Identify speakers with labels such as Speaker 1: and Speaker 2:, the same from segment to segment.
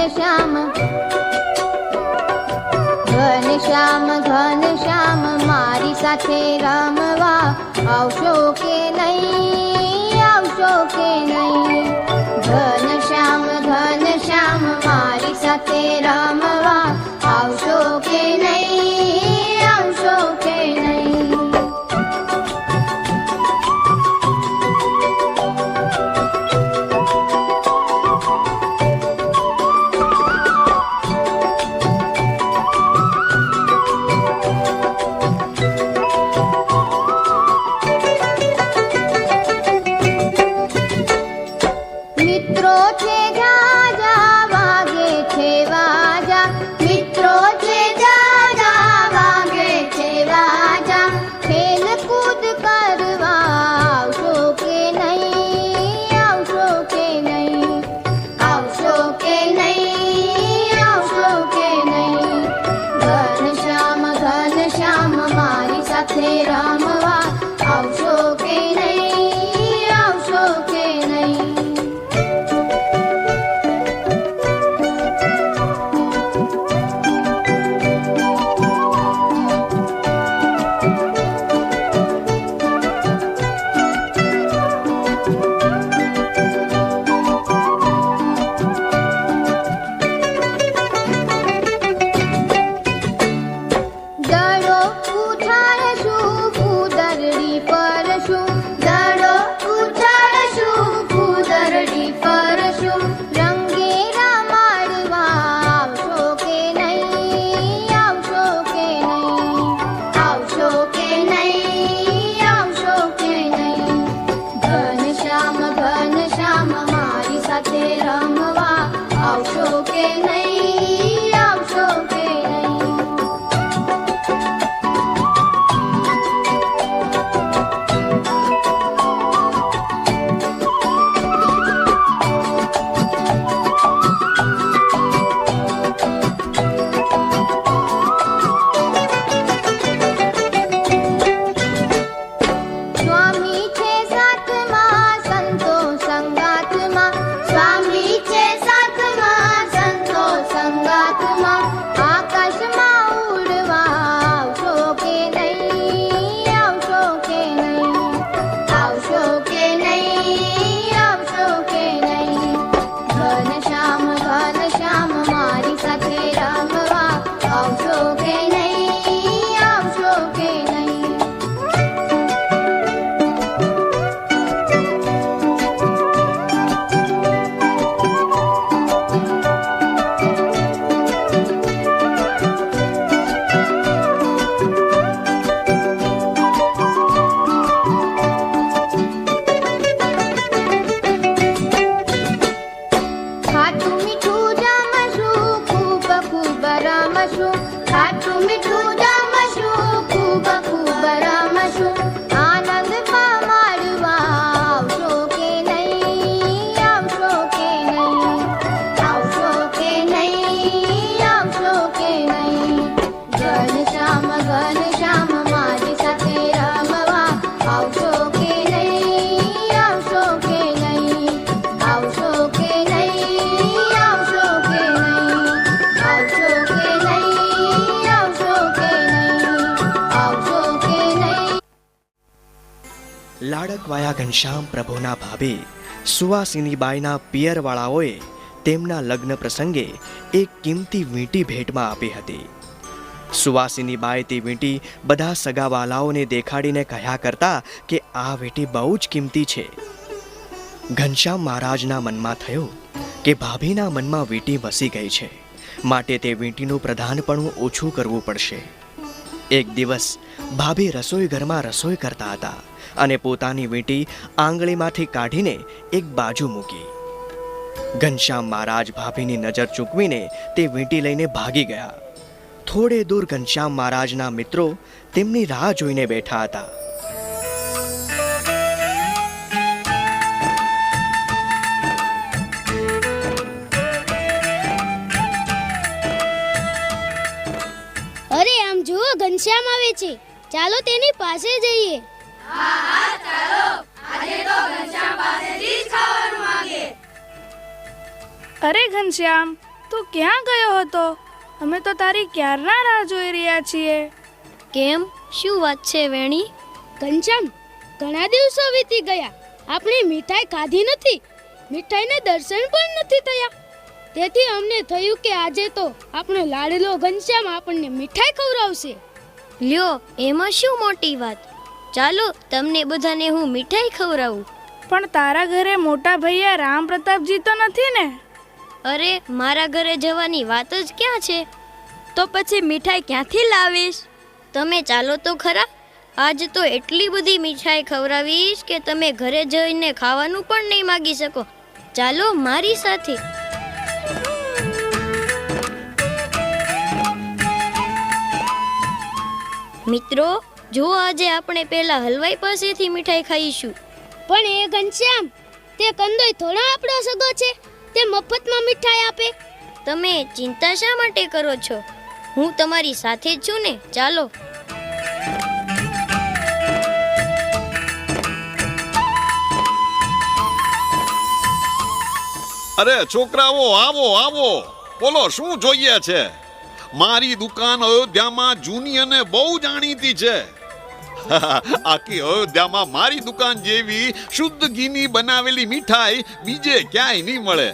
Speaker 1: ઘનશ્યામ મારી સાથે રમવા આવશો કે નહીં, આવશો કે નહીં? ઘનશ્યામ મારી સાથે રમવા આવશો કે નહીં, આવશો કે નહીં?
Speaker 2: લાડકવાયા ઘનશ્યામ પ્રભુના ભાભી સુવાસિનીબાઈના પિયરવાળાઓએ તેમના લગ્ન પ્રસંગે એક કિંમતી વીંટી ભેટમાં આપી હતી. સુવાસિનીબાઈ તે વીંટી બધા સગાવાલાઓને દેખાડીને કહ્યા કરતા કે આ વીંટી બહુ જ કિંમતી છે. ઘનશ્યામ મહારાજના મનમાં થયું કે ભાભીના મનમાં વીંટી વસી ગઈ છે, માટે તે વીંટીનું પ્રધાનપણું ઓછું કરવું પડશે. એક દિવસ ભાભી રસોઈ ઘરમાં રસોઈ કરતા હતા અને પોતાની વીંટી આંગળીમાંથી કાઢીને એક બાજુ મૂકી. ઘનશ્યામ મહારાજ ભાભીની નજર ચૂકવીને તે વીંટી લઈને ભાગી ગયા. થોડે દૂર ઘનશ્યામ મહારાજના મિત્રો તેમની રાહ જોઈને બેઠા હતા.
Speaker 3: અરે આમ જુઓ, ઘનશ્યામ આવે છે, ચાલો તેની પાસે જઈએ.
Speaker 4: હા હા ચાલો, આજે તો ઘનશ્યામ પાસેથી જ ખાવાનું માંગે.
Speaker 5: અરે ઘનશ્યામ, તું ક્યાં ગયો હતો? અમે તો તારી ક્યારના રાહ જોઈ રહ્યા છીએ.
Speaker 3: કેમ, શું વાત છે વેણી? ઘનશ્યામ, ઘણા દિવસો વીતી ગયા, આપણે મીઠાઈ ખાધી નથી, મીઠાઈને દર્શન પણ નથી થયા. તેથી અમને થયું કે આજે તો આપણો લાડલો ઘનશ્યામ આપણને મીઠાઈ ખવડાવશે. લ્યો, એમાં શું મોટી વાત? ચાલો તમને બધાને હું મીઠાઈ ખવડાવું.
Speaker 5: પણ તારા ઘરે મોટા ભૈયા રામ પ્રતાપજી તો નથી ને?
Speaker 3: અરે, મારા ઘરે જવાની વાત જ ક્યાં છે? તો પછી મીઠાઈ ક્યાંથી લાવીશ? તમે ચાલો તો ખરા, આજ તો એટલી બધી મીઠાઈ ખવડાવીશ કે તમે ઘરે જઈને ખાવાનું પણ નહીં માગી શકો. ચાલો મારી સાથે. મિત્રો, જો આજે આપણે પહેલા હલવાઈ પાસેથી મીઠાઈ ખાઈશું. પણ એ ઘનશ્યામ, તે કંદોય થોડો આપણો સગો છે, તે મફતમાં મીઠાઈ આપે. તમે ચિંતા શા માટે કરો છો? હું તમારી સાથે જ છું ને. ચાલો.
Speaker 6: અરે છોકરાઓ, આવો આવો, બોલો શું જોઈએ છે? મારી દુકાન અયોધ્યામાં જૂની અને બહુ જાણીતી છે. આખી અયોધ્યામાં મારી દુકાન જેવી શુદ્ધ ઘીની બનાવેલી મીઠાઈ બીજે ક્યાંય નહીં મળે.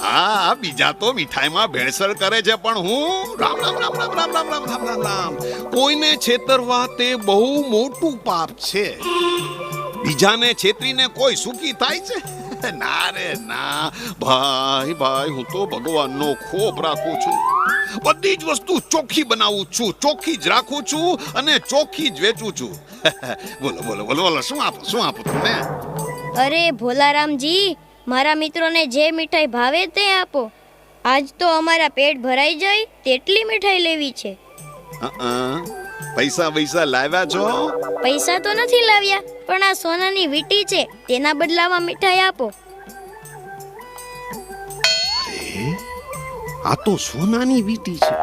Speaker 6: હા, બીજા તો મીઠાઈમાં ભેળસેળ કરે છે, પણ હું રામ રામ રામ રામ રામ રામ રામ રામ રામ રામ કોઈને છેતરવા તે બહુ મોટું પાપ છે. બીજાને છેતરીને કોઈ સુખી થાય છે? ના રે ના ભાઈ, ભાઈ હું તો ભગવાનનો ખોફ રાખું છું. બધી જ વસ્તુ ચોખ્ખી બનાવું છું, ચોખ્ખી જ રાખું છું અને ચોખ્ખી જ વેચું છું. બોલો બોલો બોલો બોલો, શું આપું તમને?
Speaker 3: અરે ભોલારામજી, મારા મિત્રોને જે મીઠાઈ ભાવે તે આપો. આજ તો અમારા પેટ ભરાઈ જાય તેટલી મીઠાઈ લેવી છે.
Speaker 6: પૈસા લાવ્યા છો?
Speaker 3: પૈસા તો નથી લાવ્યા, પણ આ સોનાની વીંટી છે, તેના બદલામાં મીઠાઈ આપો.
Speaker 6: આ તો સોનાની વીંટી છે,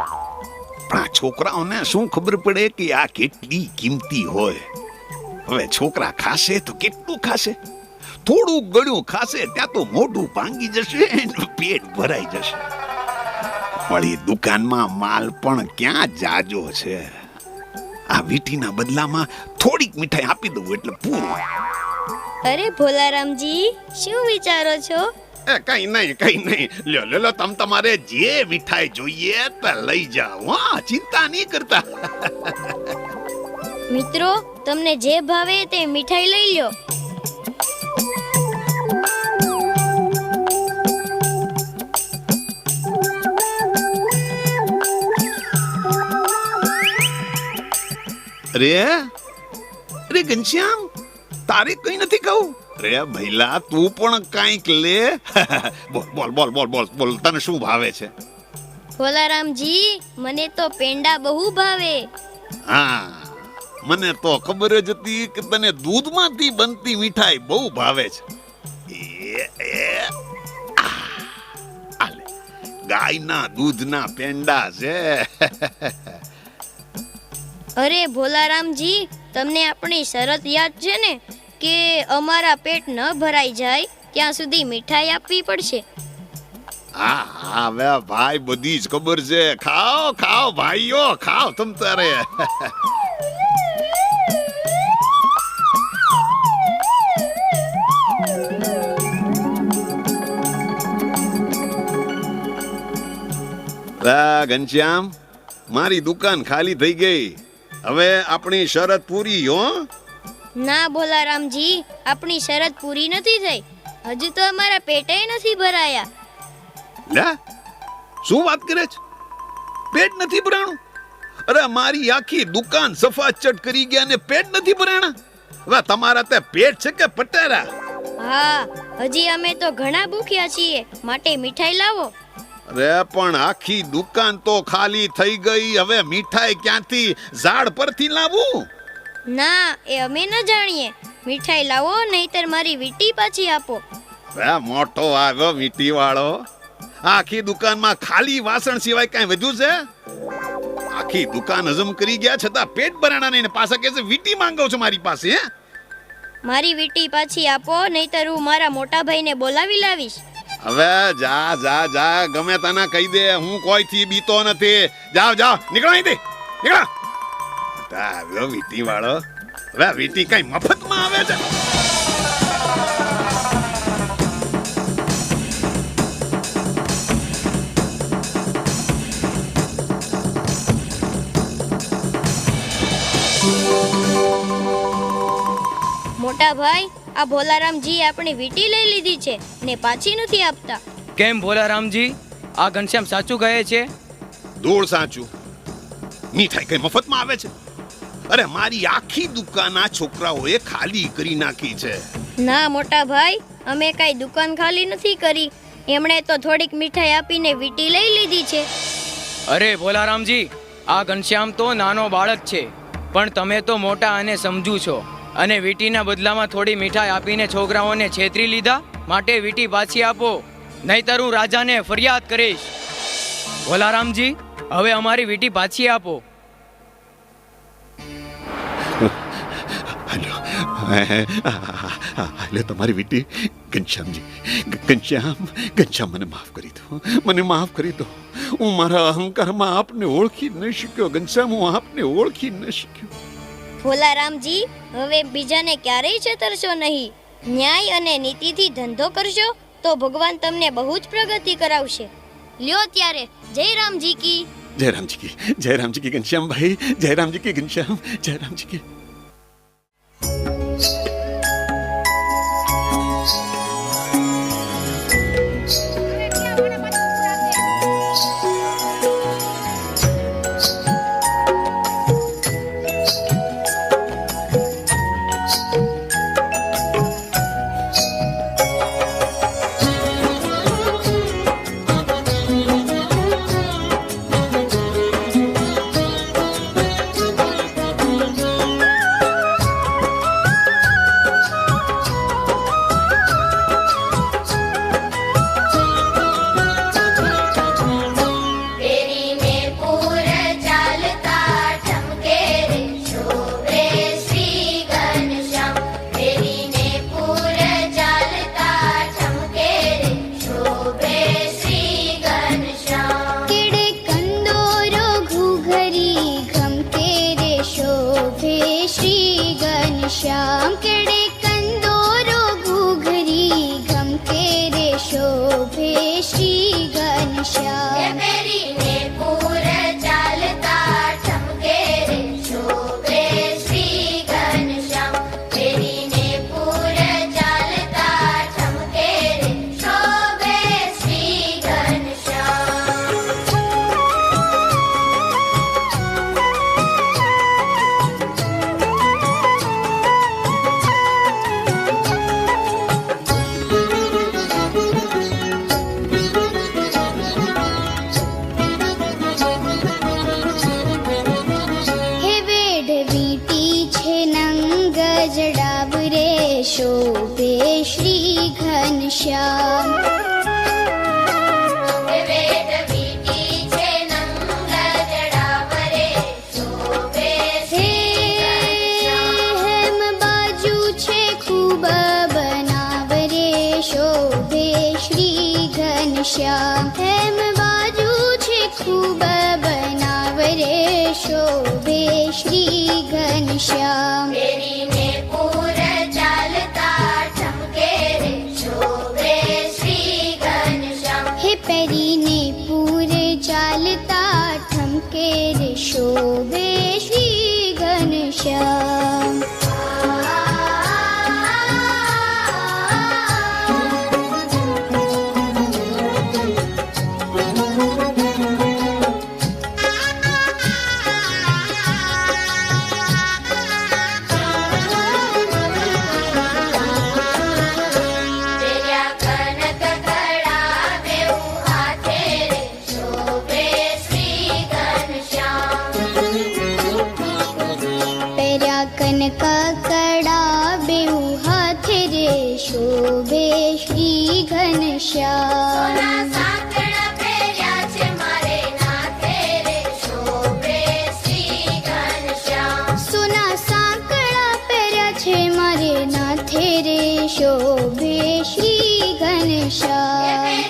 Speaker 6: પણ આ છોકરાઓને શું ખબર પડે કે આ કેટલી કિંમતી હોય? હવે છોકરા ખાશે તો કેટલું ખાશે? થોડું ગળ્યું ખાશે ત્યાં તો મોઢું ભાંગી જશે, પેટ ભરાઈ જશે. વળી દુકાનમાં માલ પણ ક્યાં જાજો છે. આ વીંટીના બદલામાં થોડીક મીઠાઈ આપી દઉં એટલે પૂરું.
Speaker 3: અરે ભોલારામજી, શું વિચારો છો?
Speaker 6: કઈ નહીં. લ્યો તમારે જે મીઠાઈ જોઈએ તે લઈ જાઓ. હા, ચિંતા નહીં કરતા.
Speaker 3: મિત્રો, તમને જે ભાવે તે મીઠાઈ લઈ લો.
Speaker 6: અરે ઘનશ્યામ, તારે કઈ નથી કહું? અરે ભઈલા, તું પણ કઈક લે. બોલ તને શું ભાવે છે?
Speaker 3: ભોલારામજી, મને તો પેંડા બહુ ભાવે.
Speaker 6: હા, મને તો ખબર જ હતી કે તને દૂધમાંથી બનતી મીઠાઈ બહુ ભાવે છે. ગાયના દૂધના પેંડા છે.
Speaker 3: અરે ભોલારામજી, તમને આપણી શરત યાદ છે ને કે અમારા પેટ ન ભરાઈ જાય ત્યાં સુધી મીઠાઈ આપવી પડશે.
Speaker 6: હા હવે ભાઈ, બધી જ ખબર છે. ખાઓ ભાઈઓ, ખાઓ તમ તારે. ઘનશ્યામ, મારી દુકાન ખાલી થઈ ગઈ. હવે આપણી શરત પૂરી હો?
Speaker 3: ના ભોલારામજી, આપણી શરત પૂરી નથી થઈ. હજુ તો અમારા પેટે નથી ભરાયા.
Speaker 6: લે, શું વાત કરે છે? પેટ નથી ભરાણું? અરે મારી આખી દુકાન સફાચટ કરી ગયા ને પેટ નથી ભરાણા? હવે તમારા તે પેટ છે કે પટેરા?
Speaker 3: હા, હજી અમે તો ઘણા ભૂખ્યા છીએ, માટે મીઠાઈ લાવો.
Speaker 6: અરે પણ આખી દુકાન તો ખાલી થઈ ગઈ, હવે મીઠાઈ ક્યાંથી ઝાડ પરથી લાવું?
Speaker 3: ના, એ અમે ન જાણીએ. મીઠાઈ લાવો, નહીતર મારી વીંટી પાછી આપો.
Speaker 6: હવે મોટો આવ્યો વીંટી વાળો. આખી દુકાનમાં ખાલી વાસણ સિવાય કઈ વધ્યું છે? આખી દુકાન હજમ કરી ગયા છતાં પેટ ભરાણા નહીં, પાછા કે છે વીંટી માંગો છો મારી પાસે?
Speaker 3: મારી વીંટી પાછી આપો, નહીતર હું મારા મોટા ભાઈને બોલાવી લાવીશ.
Speaker 6: હવે જા જા જા, ગમે તને કહી દે, હું કોઈથી બીતો નથી. જાઓ જાઓ, નીકળો અહીંથી, નીકળો. આવ્યો વીટી વાળો. હવે વીટી કઈ મફતમાં આવે છે?
Speaker 7: મોટા ભાઈ, આ ભોલારામજી આપણી વીંટી લઈ લીધી છે ને પાછી નથી આપતા.
Speaker 8: કેમ ભોલારામજી, આ ઘનશ્યામ સાચું કહે છે?
Speaker 6: ધૂળ સાચું. મીઠાઈ કઈ મફતમાં આવે છે? અરે મારી આખી દુકાન આ છોકરાઓએ ખાલી કરી નાખી છે.
Speaker 7: ના મોટા ભાઈ, અમે કઈ દુકાન ખાલી નથી કરી. એમણે તો થોડીક મીઠાઈ આપીને વીંટી લઈ લીધી છે.
Speaker 8: અરે ભોલારામજી, આ ઘનશ્યામ તો નાનો બાળક છે, પણ તમે તો મોટા અને સમજુ છો, અને વીંટીના બદલામાં થોડી મીઠાઈ આપીને છોકરાઓને છેતરી લીધા. માટે વીંટી પાછી આપો, નહીંતર હું રાજાને ફરિયાદ કરીશ. ભોલારામજી, હવે અમારી વીંટી પાછી આપો.
Speaker 6: હાલો તમારી વીટી. ઘનશ્યામજી, ઘનશ્યામ મને માફ કરી દો, મને માફ કરી દો. હું મારા અહંકારમાં આપને ઓળખી ન શક્યો. ઘનશ્યામ, હું આપને ઓળખી ન શક્યો.
Speaker 7: ભોલારામજી, હવે બીજાને ક્યારેય છેતરશો નહીં. ન્યાય અને નીતિથી ધંધો કરશો તો ભગવાન તમને બહુ જ પ્રગતિ કરાવશે. લ્યો ત્યારે, જય રામજી કી.
Speaker 6: જય રામજી કી, જય રામજી કી ઘનશ્યામ ભાઈ, જય રામજી કી ઘનશ્યામ, જય રામજી કી.
Speaker 1: श्याम केड़े कंदोरो घूघरी घमके रे शोभे श्री घनश्याम
Speaker 4: मेरी ने पूर चालता ठमके रे शोभे श्री घनश्याम मेरी ने पूर चालता ठमके रे शोभे श्री घनश्याम
Speaker 1: शोभे श्री घनश्याम
Speaker 4: वेद वीटी छे नंग जड़ावरे शोभे श्री घनश्याम
Speaker 1: हेम बाजू छे खूब बनावरे शोभे श्री घनश्याम हेम बाजू छे खूब बनावरे शोभे श्री घनश्याम
Speaker 4: मेरी ने पूर चालता ठमके रे शोभे श्री घनश्याम
Speaker 1: हे पेरीने पूरे चालता ठमके रे शोभे श्री घनश्याम ककड़ा बेऊ हाथे रे शोभे श्री घनश्याम
Speaker 4: सोना सांकड़ा पेर्या छे मारे नाथे रे शोभे श्री घनश्याम
Speaker 1: सोना सांकड़ा पेर्या छे मारे नाथे रे शोभे श्री घनश्याम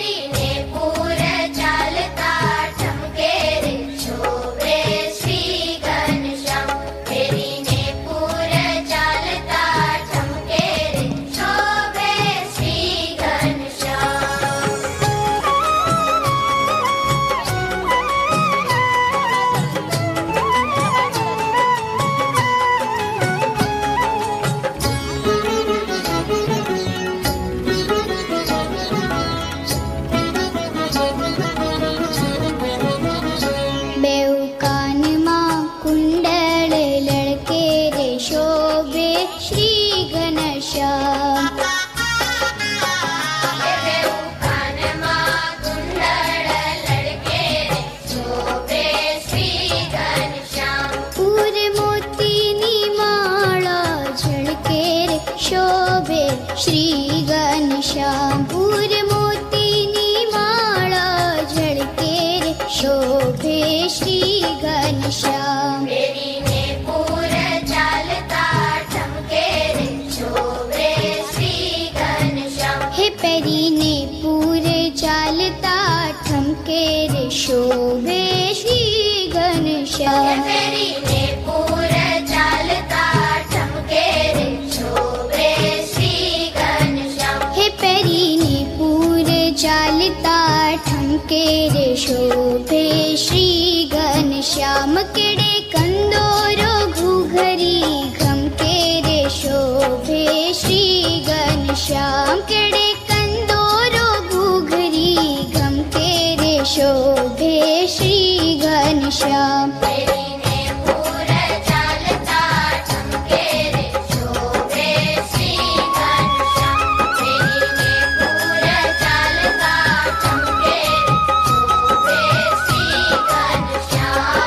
Speaker 1: ઢમકે રે શોભે શ્રી ઘનશ્યામ કેડે કંદોરો ઘૂઘરી ઘમકે રે શોભે શ્રી ઘનશ્યામ કેડે કંદોરો ઘૂઘરી ઘમકે રે શોભે શ્રી ઘનશ્યામ
Speaker 4: પેરીને પૂર ચાલતા ઠમકે રે શોભે શ્રી ઘનશ્યામ. પેરીને પૂર ચાલતા ઠમકે રે શોભે શ્રી ઘનશ્યામ.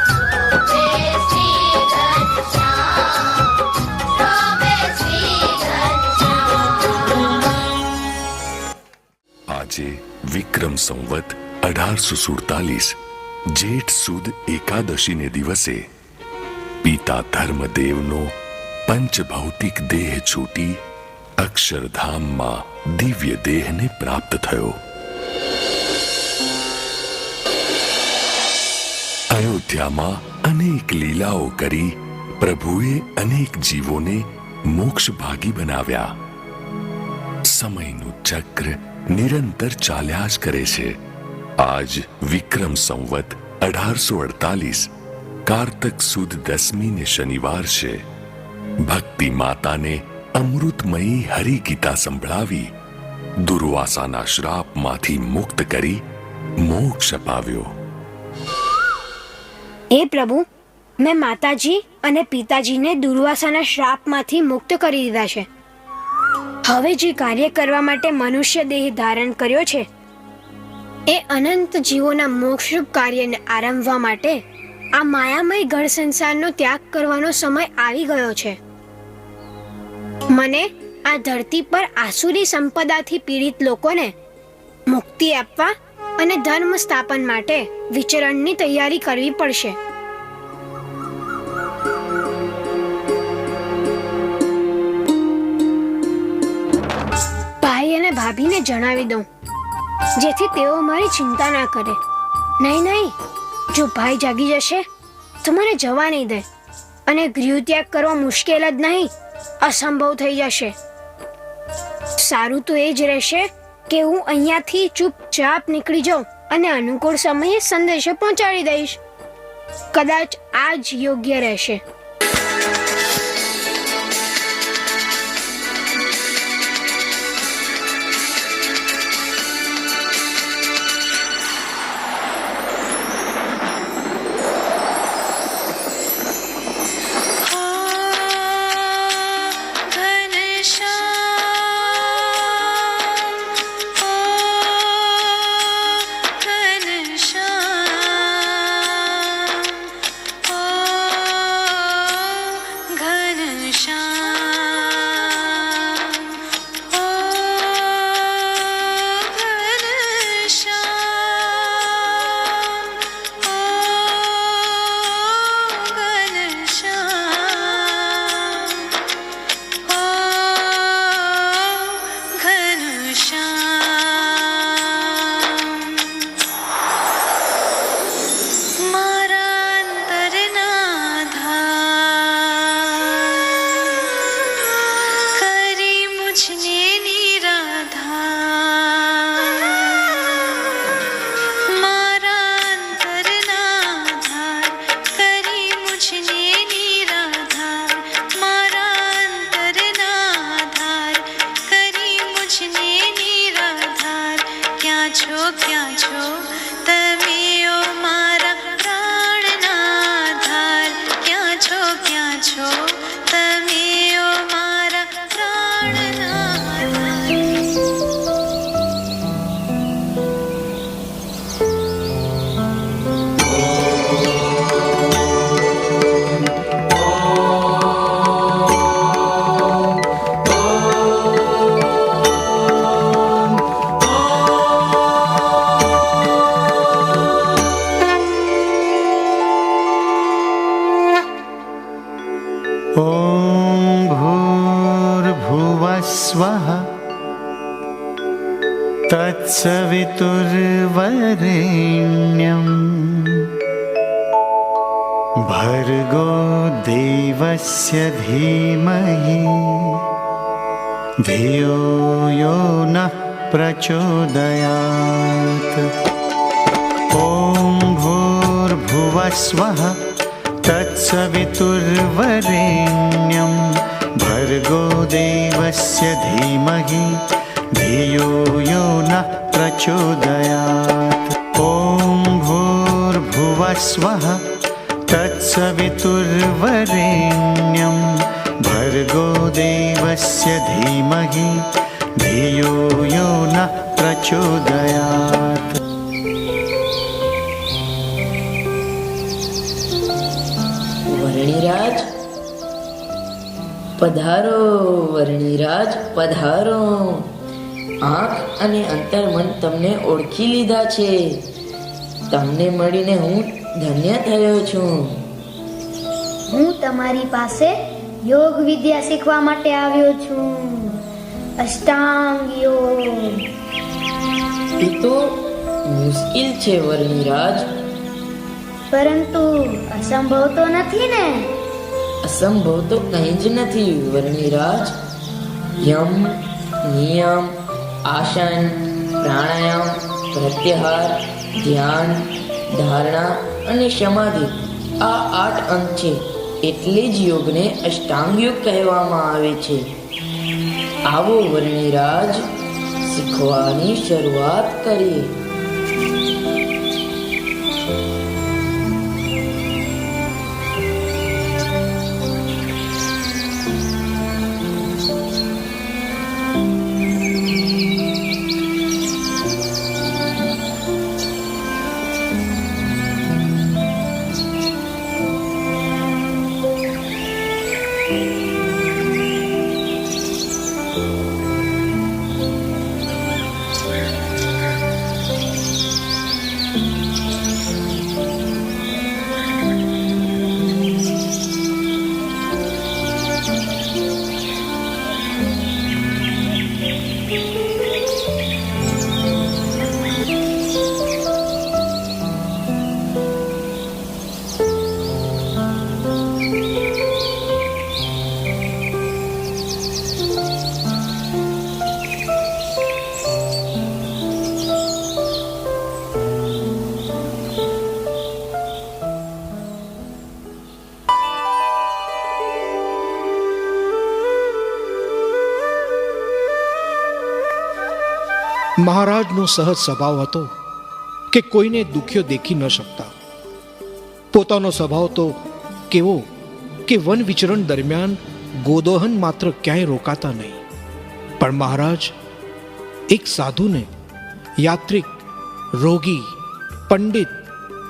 Speaker 4: શોભે શ્રી ઘનશ્યામ. શોભે શ્રી ઘનશ્યામ.
Speaker 9: આજે વિક્રમ સંવત 1847 જેઠ સુદ એકાદશીને દિવસે પિતા ધર્મદેવનો પંચભૌતિક દેહ છૂટી અક્ષરધામમાં દિવ્ય દેહને પ્રાપ્ત થયો. અયોધ્યામાં અનેક લીલાઓ કરી પ્રભુએ અનેક જીવોને મોક્ષ ભાગી બનાવ્યા. સમયનું ચક્ર નિરંતર ચાલ્યા જ કરે છે. આજ વિક્રમ સંવત 1848 કારતક સુદ 10મીને શનિવાર છે. ભક્તિ માતાને અમૃતમયી હરિગીતા સંભળાવી દુર્વાસાના શ્રાપમાંથી મુક્ત કરી મોક્ષ અપાવ્યો.
Speaker 10: હે પ્રભુ, મેં માતાજી અને પિતાજીને દુર્વાસાના શ્રાપમાંથી મુક્ત કરી દીધા છે. હવે જે કાર્ય કરવા માટે મનુષ્ય દેહ ધારણ કર્યો છે એ અનંત જીવોના મોક્ષરૂપ કાર્યને આરંભવા માટે આ માયામય ઘર સંસારનો ત્યાગ કરવાનો સમય આવી ગયો છે. મને આ ધરતી પર આસુરી સંપદાથી પીડિત લોકોને મુક્તિ આપવા અને ધર્મ સ્થાપન માટે વિચરણની તૈયારી કરવી પડશે. ભાઈ અને ભાભીને જણાવી દઉં જેથી તેઓ મારી ચિંતા ના કરે. નહીં, જો ભાઈ જાગી જશે તો મને જવા નહીં દે અને ગૃહત્યાગ કરવો મુશ્કેલ જ નહીં, અસંભવ થઈ જશે. સારું તો એ જ રહેશે કે હું અહીંયાથી ચૂપચાપ નીકળી જાઉં અને અનુકૂળ સમયે સંદેશો પહોંચાડી દઈશ. કદાચ આ જ યોગ્ય રહેશે.
Speaker 11: तत्सवितुर्वरेण्यं भर्गो देवस्य धीमहि धियो यो नः प्रचोदयात्. ॐ भूर्भुवस्वः तत्सवितुर्वरेण्यं भर्गो देवस्य धीमहि धियो यो नः प्रचोदयात् ॐ भूर्भुवस्वः तत्सवितुर्वरेण्यं भर्गो देवस्य धीमहि धियो यो नः प्रचोदयात्
Speaker 12: વર્ણિરાજ પધારો, વર્ણિરાજ પધારો. આંખ અને અંતર્મન તમને ઓળખી લીધા છે. તમને મળીને હું ધન્ય થયો છું.
Speaker 10: હું તમારી પાસે યોગ વિદ્યા શીખવા માટે આવ્યો છું. અષ્ટાંગ યોગ.
Speaker 12: એ તો મુશ્કેલ છે વર્ણિરાજ.
Speaker 10: પરંતુ અસંભવ તો નથી ને?
Speaker 12: અસંભવ તો કંઈ જ નથી વર્ણિરાજ. યમ, નિયમ, આસન, પ્રાણાયામ, પ્રત્યાહાર, ધ્યાન, ધારણા અને સમાધિ, આ 8 અંગ છે. એટલે જ યોગને અષ્ટાંગ યોગ કહેવામાં આવે છે. આવો વર્ણિરાજ, શીખવાની શરૂઆત કરીએ.
Speaker 13: મહારાજનો સહજ સ્વભાવ હતો કે કોઈને દુખ્યો દેખી ન શકતા. પોતાનો સ્વભાવ તો કેવો કે વન વિચરણ દરમિયાન ગોદોહન માત્ર ક્યાંય રોકાતા નહીં. પણ મહારાજ એક સાધુને યાત્રિક, રોગી, પંડિત,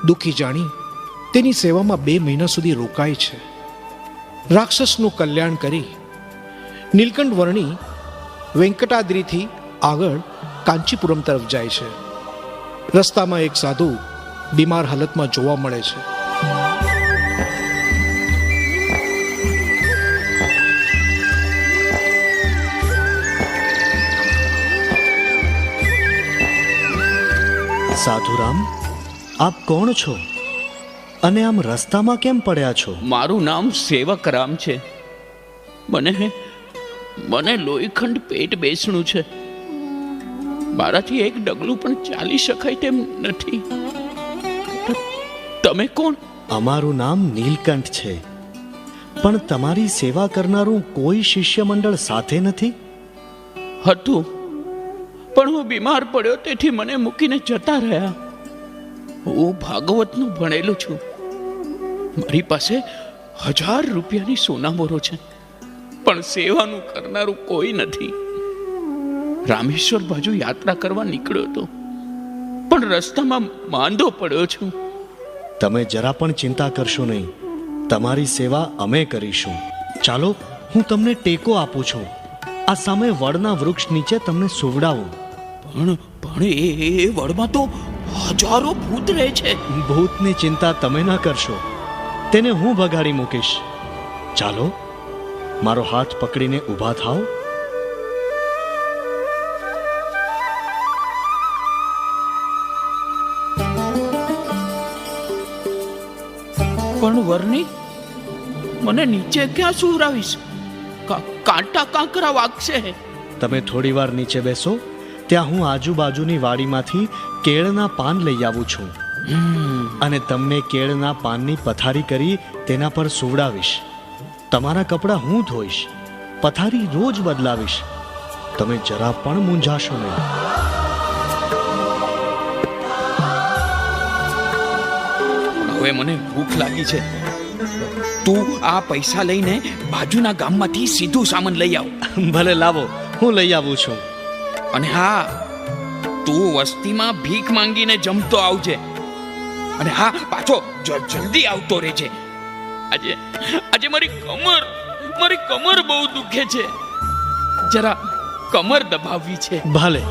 Speaker 13: દુઃખી જાણી તેની સેવામાં 2 મહિના સુધી રોકાય છે. રાક્ષસનું કલ્યાણ કરી નીલકંઠ વર્ણી વેંકટાદ્રીથી આગળ કાંચીપુરમ તરફ જાય છે. રસ્તામાં એક સાધુ બીમાર હાલતમાં જોવા મળે છે.
Speaker 14: સાધુરામ, આપ કોણ છો અને આમ રસ્તામાં કેમ પડ્યા છો?
Speaker 15: મારું નામ સેવક રામ છે. મને લોહીખંડ પેટ બેસણું છે. મારાથી એક ડગલું પણ ચાલી શકાય તેમ નથી. તમે કોણ?
Speaker 14: અમારું નામ નીલકંઠ છે, પણ તમારી સેવા કરનારું કોઈ શિષ્ય મંડળ સાથે નથી?
Speaker 15: હતું, પણ હું બીમાર પડ્યો તેથી મને મૂકીને જતા રહ્યા. હું ભાગવતનું ભણેલું છું. મારી પાસે 1000 રૂપિયાની સોનામોરો છે, પણ સેવાનું કરનારું કોઈ નથી. રામેશ્વર બાજુ યાત્રા કરવા નીકળ્યો હતો, પણ રસ્તામાં માંદો પડ્યો છું.
Speaker 14: તમે જરા પણ ચિંતા કરશો નહીં. તમારી સેવા અમે કરીશું. ચાલો, હું તમને ટેકો આપું છું. આ સામે વડના વૃક્ષ નીચે તમને સુવડાવું.
Speaker 15: પણ એ વડમાં તો હજારો ભૂત રહે છે.
Speaker 14: ભૂતની ચિંતા તમે ના કરશો, તેને હું ભગાડી મૂકીશ. ચાલો, મારો હાથ પકડીને ઊભા થાઓ.
Speaker 15: પણ વર્ણી, મને નીચે ક્યાં સુવડાવીશ? કાંટા કાંકરા વાગશે.
Speaker 14: તમે થોડી વાર નીચે બેસો. ત્યાં હું આજુબાજુની વાડીમાંથી કેળના પાન લઈ આવું છું. અને તમને કેળના પાનની પથારી કરી તેના પર સુવડાવીશ. તમારા કપડાં હું ધોઈશ, પથારી રોજ બદલાવીશ. તમે જરા પણ મૂંઝાશો નહીં.
Speaker 15: હવે મને ભૂખ લાગી છે. તું આ પૈસા લઈને બાજુના ગામમાંથી સીધું સામાન લઈ આવ.
Speaker 14: ભલે લાવો, હું લઈ આવું છું.
Speaker 15: અને હા, તું વસ્તીમાં ભીખ માંગીને જમતો આવજે. અને હા, પાછો જલ્દી આવતો રહેજે. આજે મારી કમર બહુ દુખે છે. જરા કમર દબાવવી છે.
Speaker 14: ભલે.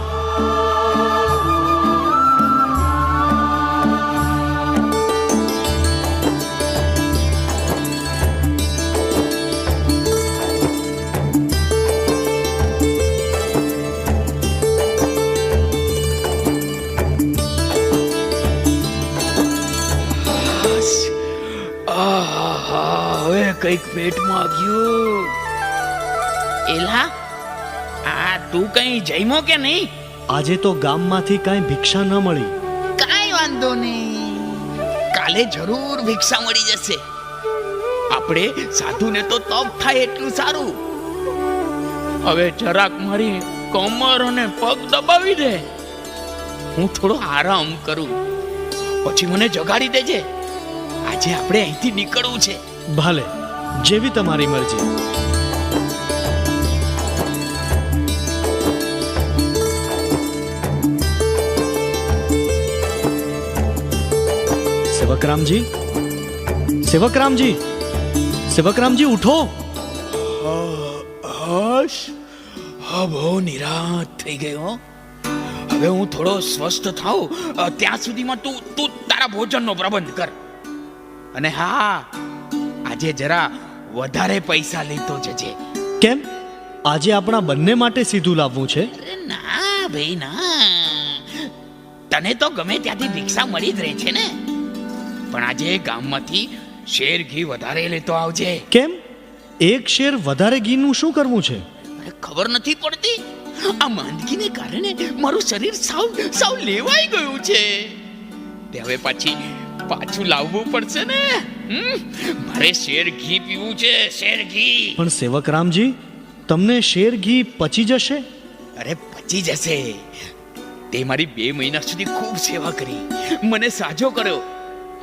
Speaker 15: હવે કઈક પેટમાં ગયું. એલા, આ તું કઈ જમ્યો કે નહીં?
Speaker 14: આજે તો ગામમાંથી કાંઈ ભિક્ષા ન મળી.
Speaker 15: કાંઈ વાંધો નહીં, કાલે જરૂર ભિક્ષા મળી જશે. આપણે સાધુને તો તપ થાય એટલું સારું. હવે જરાક મારી કમર અને પગ દબાવી દે, હું થોડો આરામ કરું. પછી મને જગાડી દેજે. આજે આપણે અહીંથી નીકળવું છે.
Speaker 14: ભલે, જેવી તમારી મરજી. સેવકરામજી, સેવકરામજી, સેવકરામજી, ઉઠો.
Speaker 15: હશ, હા, બહુ નિરાશ થઈ ગયો. હવે હું થોડો સ્વસ્થ થાઉં ત્યાં સુધીમાં તું તારા ભોજનનો પ્રબંધ કર. અને હા, આજે જરા વધારે પૈસા લેતો જજે.
Speaker 14: કેમ? આજે આપણા બંને માટે સીધું લાવવું છે?
Speaker 15: ના ભાઈ ના, તને તો ગમે ત્યાંથી ભિક્ષા મળી જ રહે છે ને. પણ આજે ગામમાંથી શેર ઘી વધારે લેતો આવજે.
Speaker 14: કેમ? એક શેર વધારે ઘીનું શું કરવું છે?
Speaker 15: ખબર નથી પડતી. આ માંદગીને કારણે મારું શરીર સાવ લેવાઈ ગયું છે. તે હવે પાછું લાવવું પડશે ને. મારે શેર ઘી પીવું છે, શેર ઘી.
Speaker 14: પણ સેવકરામજી, તમને શેર ઘી પચી જશે?
Speaker 15: અરે પચી જશે. તે મારી 2 મહિના સુધી ખૂબ સેવા કરી, મને સાજો કર્યો.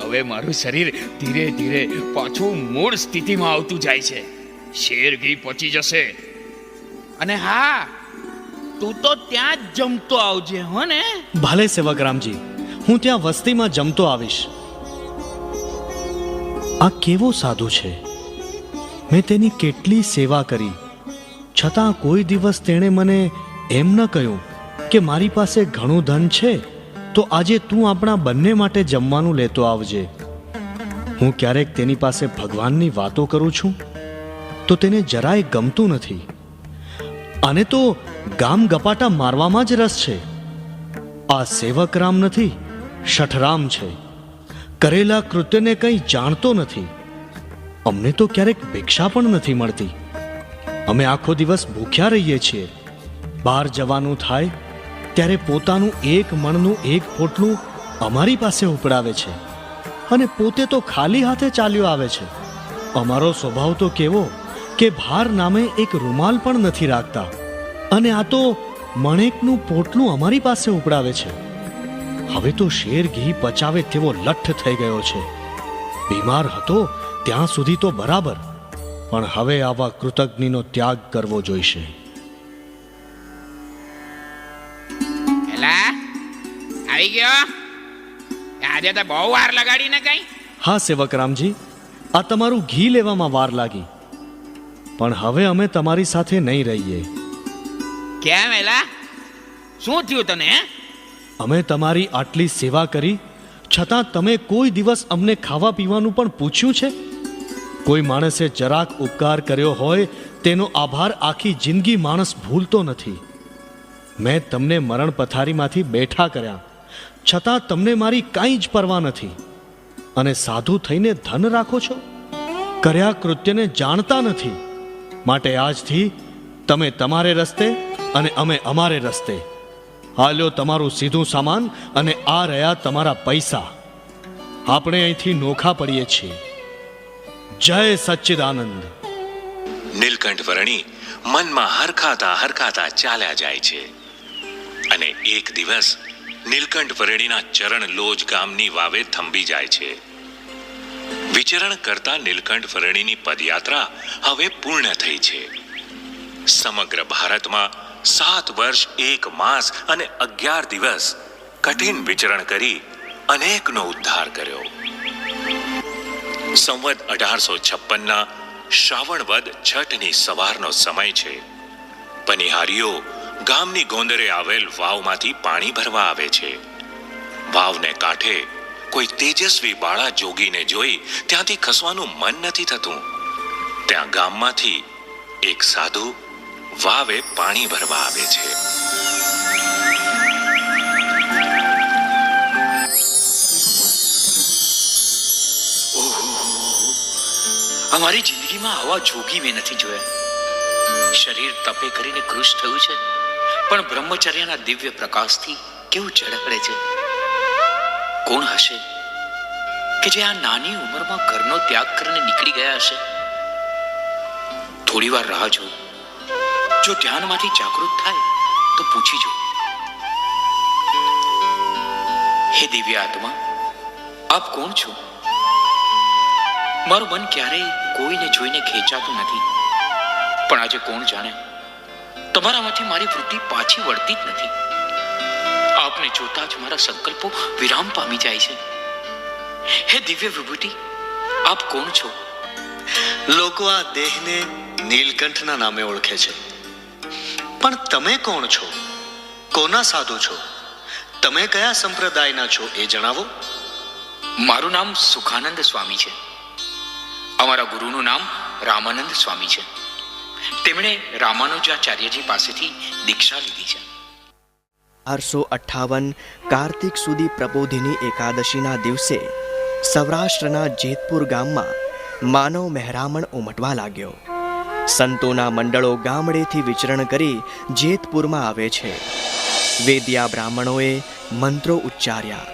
Speaker 15: હવે મારું શરીર ધીરે ધીરે પાછું મૂળ સ્થિતિમાં આવતું જાય છે. શેર ઘી પચી જશે. અને હા, તું તો ત્યાં જ જમતો આવજે, હો ને?
Speaker 14: ભલે સેવકરામજી, હું ત્યાં વસ્તીમાં જમતો આવીશ. આ કેવો સાધુ છે! મેં તેની કેટલી સેવા કરી, છતાં કોઈ દિવસ તેણે મને એમ ન કહ્યું કે મારી પાસે ઘણું ધન છે તો આજે તું આપણા બંને માટે જમવાનું લેતો આવજે. હું ક્યારેક તેની પાસે ભગવાનની વાતો કરું છું તો તેને જરાય ગમતું નથી. આને તો ગામ ગપાટા મારવામાં જ રસ છે. આ સેવકરામ નથી, શઠરામ છે. કરેલા કૃત્યને કંઈ જાણતો નથી. અમને તો ક્યારેક ભિક્ષા પણ નથી મળતી. અમે આખો દિવસ ભૂખ્યા રહીએ છીએ. બહાર જવાનું થાય ત્યારે પોતાનું 1 મણનું 1 પોટલું અમારી પાસે ઉપડાવે છે અને પોતે તો ખાલી હાથે ચાલ્યો આવે છે. અમારો સ્વભાવ તો કેવો કે ભાર નામે એક રૂમાલ પણ નથી રાખતા, અને આ તો મણેકનું પોટલું અમારી પાસે ઉપડાવે છે. હવે તો શેર ઘી પચાવે તેવો લઠ્ઠ થઈ ગયો છે. બીમાર હતો ત્યાં સુધી તો બરાબર, પણ હવે આવા કૃતજ્ઞનો ત્યાગ કરવો જોઈશે.
Speaker 15: એલા, આવી ગયો? આજે તો બહુ વાર લગાડી ને કઈ?
Speaker 14: હા સેવકરામજી, આ તમારું ઘી લેવામાં વાર લાગી, પણ હવે અમે તમારી સાથે નહીં રહીએ.
Speaker 15: કેમ એલા, શું થયું તને?
Speaker 14: અમે તમારી આટલી સેવા કરી છતાં તમે કોઈ દિવસ અમને ખાવા પીવાનું પણ પૂછ્યું છે? કોઈ માણસે જરાક ઉપકાર કર્યો હોય તેનો આભાર આખી જિંદગી માણસ ભૂલતો નથી. મેં તમને મરણ પથારીમાંથી બેઠા કર્યા છતાં તમને મારી કાંઈ જ પરવા નથી, અને સાધુ થઈને ધન રાખો છો. કર્યા કૃત્યને જાણતા નથી. માટે આજથી તમે તમારે રસ્તે અને અમે અમારે રસ્તે. હાલ્યો તમારું સીધું સામાન, અને આ રહ્યા તમારા પૈસા. આપણે અહીંથી નોખા પડીએ છીએ. જય સચ્ચિદાનંદ.
Speaker 9: નીલકંઠ વર્ણી મનમાં હરખાતા હરખાતા ચાલ્યા જાય છે અને એક દિવસ નીલકંઠ વર્ણીના ચરણ લોજ ગામની વાવે થંભી જાય છે. વિચરણ કરતા નીલકંઠ વર્ણીની પદયાત્રા હવે પૂર્ણ થઈ છે. સમગ્ર ભારતમાં 7 વર્ષ 1 માસ અને 11 દિવસ કઠિન વિચરણ કરી અનેકનો ઉદ્ધાર કર્યો. સંવત 1856ના શ્રાવણ વદ છઠની સવારનો સમય છે. પનિહારીઓ ગામની ગોંદરે આવેલ વાવમાંથી પાણી ભરવા આવે છે. વાવને કાંઠે કોઈ તેજસ્વી બાળા જોગીને જોઈ ત્યાંથી ખસવાનું મન નથી થતું. ત્યાં ગામમાંથી એક સાધુ વાવે પાણી ભરવા આવે છે.
Speaker 16: અમારી જિંદગીમાં આવા જોગી મેં નથી જોયા. શરીર તપે કરીને કૃશ થયું છે, પણ બ્રહ્મચર્યના દિવ્ય પ્રકાશથી કેવું ઝળહળે છે. કોણ હશે કે જે આ નાની ઉંમરમાં ઘરનો ત્યાગ કરીને નીકળી ગયા હશે? થોડી વાર રાહ જો. જો ધ્યાનમાંથી જાગૃત થાય તો પૂછી જો. હે દિવ્ય આત્મા, આપ કોણ છો? મારું મન ક્યારેય કોઈને જોઈને ખેંચાતું નથી, પણ આજે કોણ જાણે તમારામાંથી મારી વૃત્તિ પાછી વળતી જ નથી. આપને જોતા જ મારા સંકલ્પો વિરામ પામી જાય છે. હે દિવ્ય વિભૂતિ, આપ કોણ છો?
Speaker 14: લોકો આ દેહને નીલકંઠના નામે ઓળખે છે, પણ તમે કોણ છો? કોના સાધુ છો? તમે કયા સંપ્રદાયના છો એ જણાવો.
Speaker 16: મારું નામ સુખાનંદ સ્વામી છે. અમારા ગુરુનું નામ રામાનંદ સ્વામી છે. તેમણે રામાનુજાચાર્યજી પાસેથી દીક્ષા લીધી છે.
Speaker 2: 1858 કાર્તિક સુધી પ્રબોધિની એકાદશીના દિવસે સૌરાષ્ટ્રના જેતપુર ગામમાં માનવ મહેરામણ ઉમટવા લાગ્યો. સંતોના મંડળો ગામડેથી વિચરણ કરી જેતપુરમાં આવે છે. વેદિયા બ્રાહ્મણોએ મંત્રો ઉચ્ચાર્યા.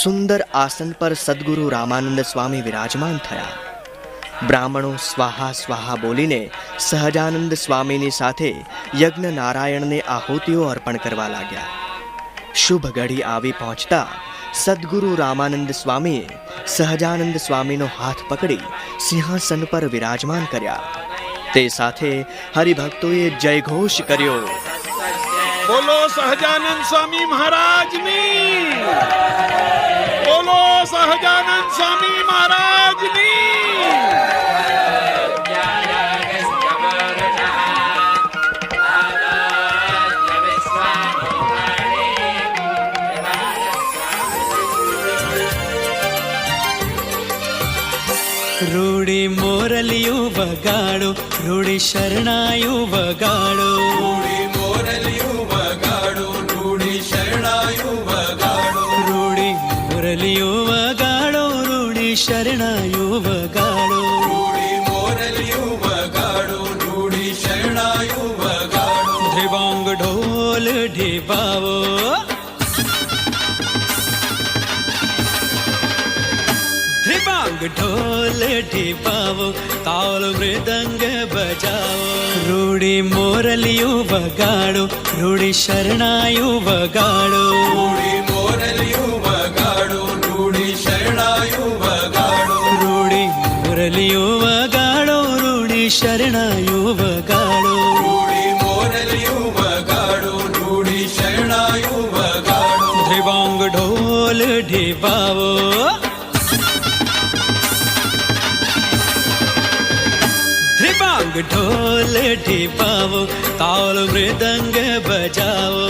Speaker 2: સુંદર આસન પર સદગુરુ રામાનંદ સ્વામી વિરાજમાન થયા. બ્રાહ્મણો સ્વાહા સ્વાહા બોલીને સહજાનંદ સ્વામીની સાથે યજ્ઞ નારાયણને આહુતિઓ અર્પણ કરવા લાગ્યા. શુભ ઘડી આવી પહોંચતા સદગુરુ રામાનંદ સ્વામીએ સહજાનંદ સ્વામીનો હાથ પકડી સિંહાસન પર વિરાજમાન કર્યા. તે સાથે હરિભક્તોએ જયઘોષ કર્યો.
Speaker 6: બોલો સહજાનંદ સ્વામી મહારાજની! બોલો સહજાનંદ સ્વામી મહારાજની!
Speaker 17: રૂડી મોરલિયું વગાડો, રૂડી શરણાયું વગાડો. રૂડી મોરલિયું વગાડો, રૂડી શરણાયું વગાડો. રૂડી મોરલિયું વગાડો, રૂડી શરણાયું વગાડો. રૂડી મોરલિયું વગાડો, રૂડી શરણાયું વગાડો. ધ્રિવાંગ ઢોલ ઢીબાવો, ઢોલ ઢીપાવો, તાલ મૃદંગ બજાવો. રૂડી મોરલિયું વગાડો, રૂડી શરણાયું વગાડો. રૂડી મોરલિયું વગાડો, રૂડી શરણાયું વગાડો. રૂડી મોરલિયું વગાડો, રૂડી શરણાયું વગાડો. રૂડી મોરલિયું વગાડો, રૂડી શરણાયું વગાડો. ધ્રિવાંગ ઢોલ ઢીપાવો, ઢોલ ઢીપાવો, તાલ મૃદંગ બજાવો.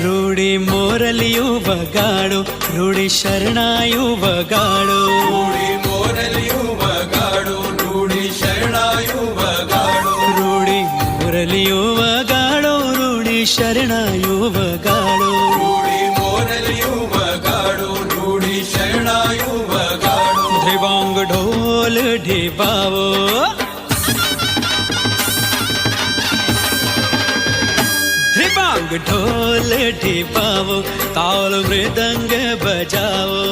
Speaker 17: રૂડી મોરલિયું વગાડો, રૂડી શરણાયું વગાડો. રૂડી મોરલિયું વગાડો, રૂડી શરણાયું વગાડો. રૂડી મોરલિયું વગાડો, રૂડી શરણાયું વગાડો. રૂડી મોરલિયું વગાડો, રૂડી શરણાયું વગાડો. ધ્રિવાંગ ઢોલ ઢીપાવો, ધ્રિવાંગ ઢોલ ઢીપાવો, તાલ મૃદંગ બજાવો.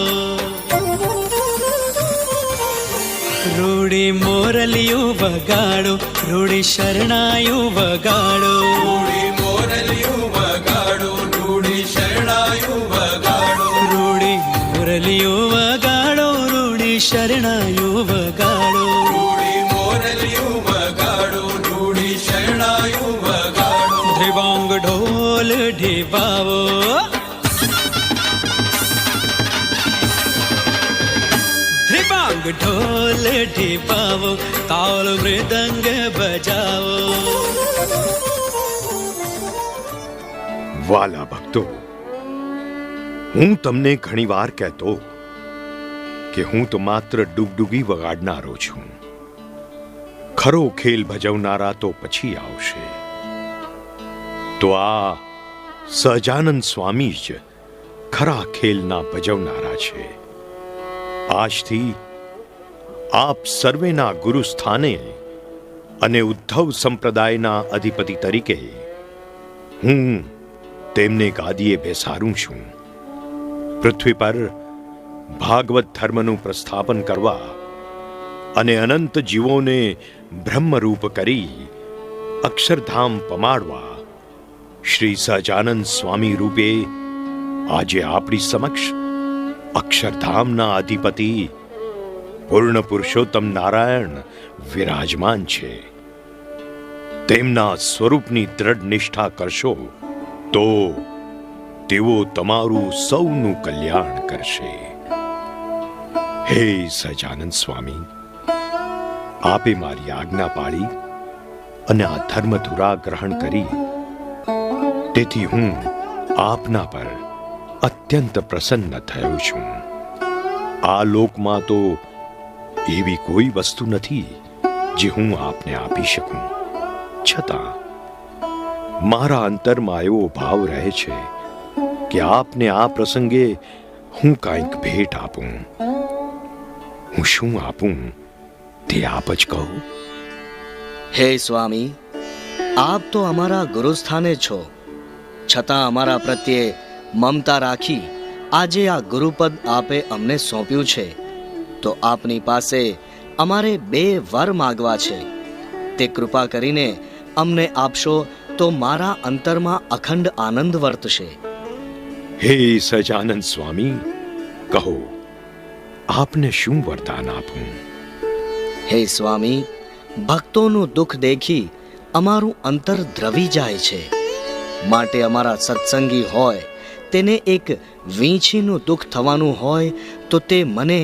Speaker 17: રૂડી મોરલિયું વગાડો, રૂડી શરણાયું વગાડો. રૂડી મોરલિયું વગાડો, રૂડી શરણાયું વગાડો. રૂડી મોરલિયું વગાડો, રૂડી શરણાયું વગાડો. રૂડી મોરલિયું વગાડો, રૂડી શરણાયું વગાડો. ધ્રિવાંગ ઢોલ ઢીપાવો, ધ્રિવાંગ ઢોલ ઢીપાવો, તાલ મૃદંગ બજાવો.
Speaker 18: વાલા ભક્તો, હું તમને ઘણીવાર કહેતો કે હું તો માત્ર ડુગડુગી વગાડનારો છું. ખરો ખેલ ભજવનારા તો પછી આવશે. તો આ સહજાનંદ સ્વામી જ ખરા ખેલના ભજવનારા છે. આજથી આપ સર્વેના ગુરુ સ્થાને અને ઉદ્ધવ સંપ્રદાયના અધિપતિ તરીકે હું તેમને ગાદીએ બેસાડું છું. પૃથ્વી પર ભાગવત ધર્મનું પ્રસ્થાપન કરવા અને અનંત જીવોને બ્રહ્મરૂપ કરી અક્ષરધામ પમાડવા શ્રી સહજાનંદ સ્વામી રૂપે આજે આપણી સમક્ષ અક્ષરધામના અધિપતિ પૂર્ણ પુરુષોત્તમ નારાયણ વિરાજમાન છે. તેમના સ્વરૂપની દ્રઢ નિષ્ઠા કરશો તો તેઓ તમારું સૌનું કલ્યાણ કરશે. હે સહજાનંદ સ્વામી, આપે મારી આજ્ઞા પાળી અને આ ધર્મધુરા ગ્રહણ કરી, તેથી હું આપના પર અત્યંત પ્રસન્ન થયો છું. આ લોકમાં તો એવી કોઈ વસ્તુ નથી જે હું આપને આપી શકું. છતાં મારા અંતરમાં એવો ભાવ રહે છે કે આપને આ પ્રસંગે હું કાંઈક ભેટ આપું. હું શું આપું તે આપ જ કહો.
Speaker 2: હે સ્વામી, આપ તો અમારા ગુરુસ્થાને છો, છતાં અમારા પ્રત્યે મમતા રાખી આજે આ ગુરુપદ આપે અમને સોંપ્યું છે. તો આપની પાસે અમારે 2 વર માગવા છે. તે કૃપા કરીને અમને આપશો તો મારા અંતરમાં અખંડ આનંદ વર્તશે.
Speaker 18: હે સહજાનંદ સ્વામી, કહો આપને શું વરદાન આપું?
Speaker 2: હે સ્વામી, ભક્તોનું દુઃખ દેખી અમારું અંતર દ્રવી જાય છે. માટે અમારા સત્સંગી હોય તેને એક વીંછીનું દુઃખ થવાનું હોય તો તે મને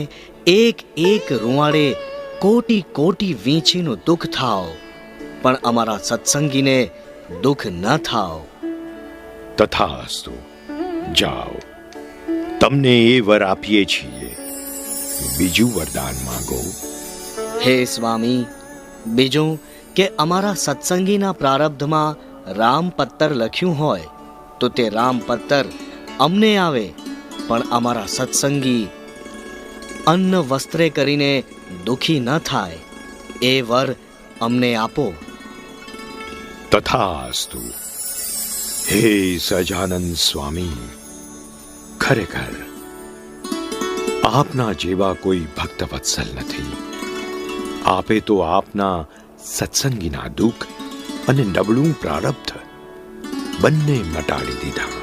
Speaker 2: એક રૂવાડે કોટી કોટી વીંછીનું દુઃખ થાવ, પણ અમારા સત્સંગીને દુઃખ ન થાવ.
Speaker 18: તથાસ્તુ. જાઓ, તમને એ વર આપીએ છીએ. બીજું વરદાન માંગો.
Speaker 2: હે સ્વામી, બીજું કે અમારા સત્સંગીના પ્રારબ્ધમાં રામ પત્તર લખ્યું હોય તો તે રામ પત્તર અમને આવે, પણ અમારા સત્સંગી અન્ન વસ્ત્રે કરીને દુખી ન થાય. એ વર અમને આપો.
Speaker 18: તથાસ્તુ. હે સહજાનંદ સ્વામી, ખરેખર આપના જેવા કોઈ ભક્ત વત્સલ નથી. આપે તો આપના સત્સંગીના દુઃખ અને નબળું પ્રારબ્ધ બંને મટાડી દીધા.